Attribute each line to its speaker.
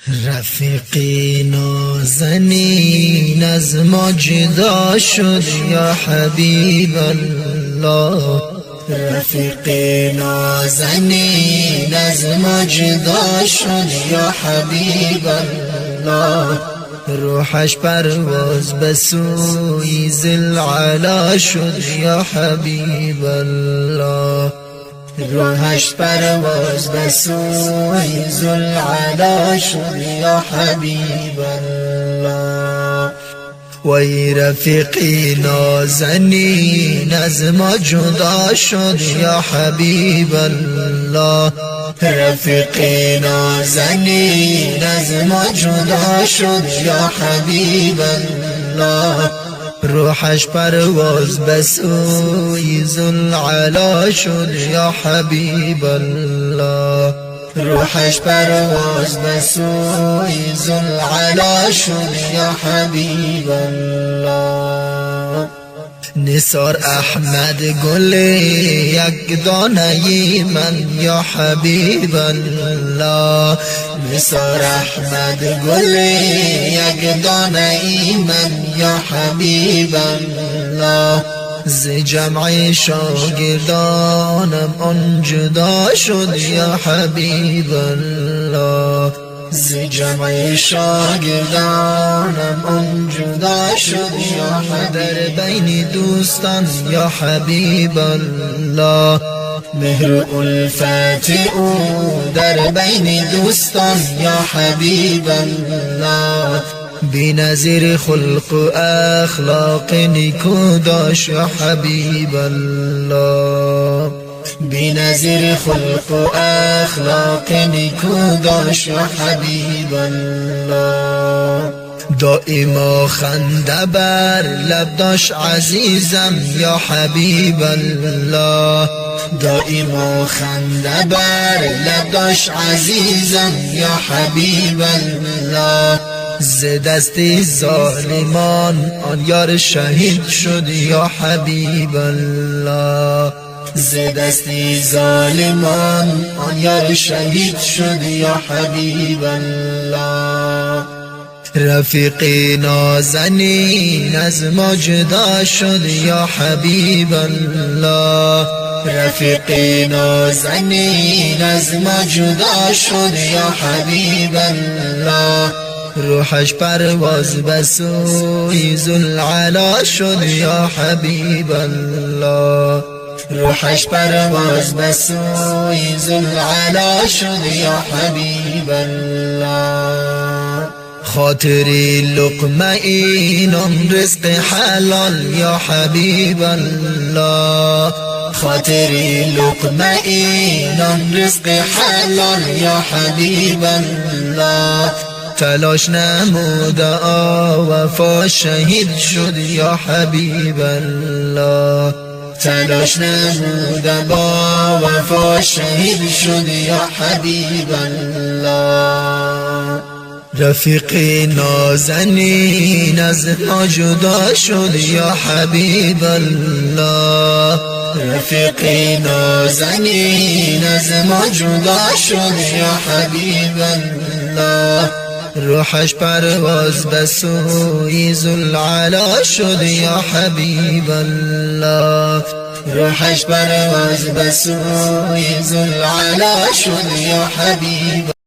Speaker 1: رفیقی نازنین از ما جدا شد یا حبیب الله. رفیقی نازنین از ما جدا شد یا حبیب الله. روحش پرواز به سوی ذوالعلا شد یا حبیب الله. روحش پرواز به سوی ذوالعلا شد یا حبیب الله. وی رفیقی نازنین از ما جدا شد یا حبیب الله. رفیقی نازنین از ما جدا شد یا حبیب الله. روحش پرواز به سوی ذوالعلا شد یا حبیب الله. روحش پرواز به سوی ذوالعلا شد یا حبیب الله. نثار احمد گل یک دانه من یا حبیب الله. نثار احمد گل یک دانه من یا حبیب الله. ز جمع شاگردانم آن جدا شد یا حبیب الله. ز جمع شاگردانم آن جدا شد یا در بین دوستان یا حبیب الله. مهر الفت او در بین دوستان یا حبیب الله. بنظیر خلق و اخلاق نیکو داشت یا حبیب الله. بنظیر خلق و اخلاق نیکو داشت یا حبیب الله. دائما خنده بر لب داشت عزیزم یا حبیب الله. دائما خنده بر لب داشت عزیزم یا حبیب الله. ز دست ظالمان آن یار شهید شد یا حبیب الله. ز دست ظالمان آن یار شهید شد یا حبیب الله. رفیقی نازنین از ما جدا شد یا حبیب الله. رفیقی نازنین از ما جدا شد یا حبیب الله. روحش پرواز به سوی ذوالعلا شد یا حبیب الله. روحش پرواز به سوی ذوالعلا شد یا حبیب الله. خاطری لقمه اینم رزق حلال یا حبیب الله. خاطری لقمه اینم رزق حلال یا حبیب الله. تلاش نموده وفا شهید شد یا حبیب الله. تلاش نموده با وفا شهید شد یا حبیب الله. رفیقی نازنین از ما جدا شد یا حبیب الله. رفیقی نازنین از ما جدا شد یا حبیب الله. روحش پرواز به سوی ذوالعلا شد یا حبیب الله. روحش پرواز به سوی ذوالعلا شد یا حبیب